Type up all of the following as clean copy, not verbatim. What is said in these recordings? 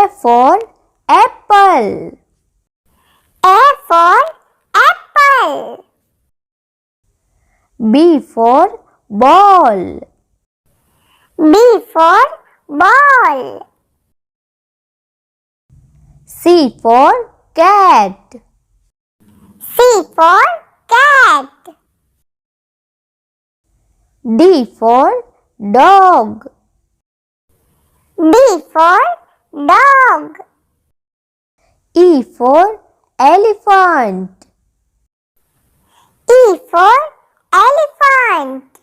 for apple. A for apple. B for ball. B for ball. C for cat. C for cat. D for dog. D for dog. E for elephant. E for elephant.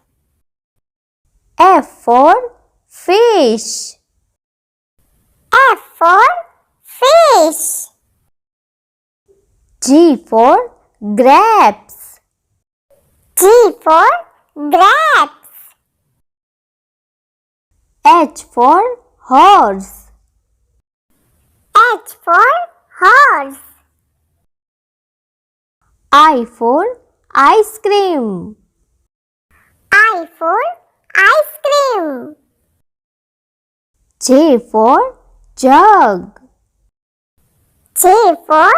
F for fish. F for fish. G for grapes. G for grapes. H for horse. H for horse. I for ice cream. I for ice cream. J for jug. J for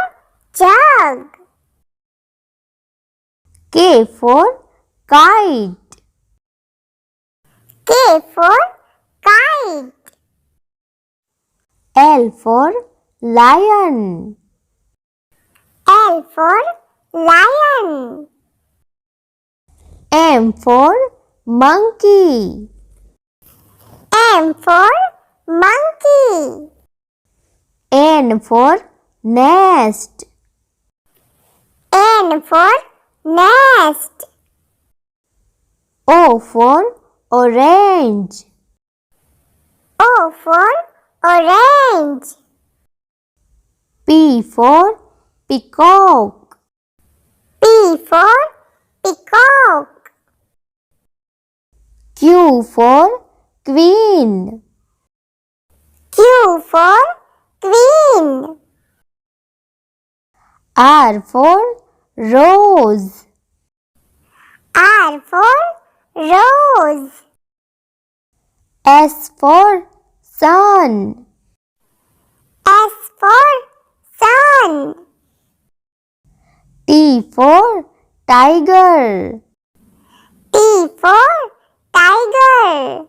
jug. K for kite. K for kite. L for lion. L for lion. M for monkey. M for monkey. N for nest. N for nest. O for orange. O for orange. P for peacock. P for peacock. Q for queen. Q for queen. R for rose. R for rose. S for sun. S for sun. T for tiger. T for tiger.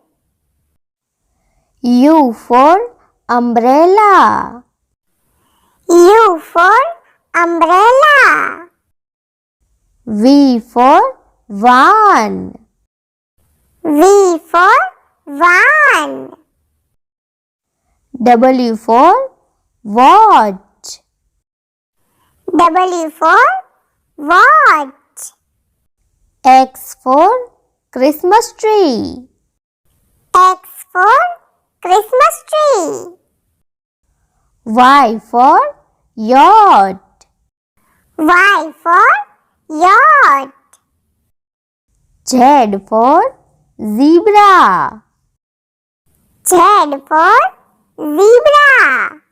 U for umbrella. U for umbrella. V for van. V for van. W for watch. W for watch. X for Christmas tree. X for Christmas tree. Y for yacht. Y for yacht. Z for zebra. Z for zebra.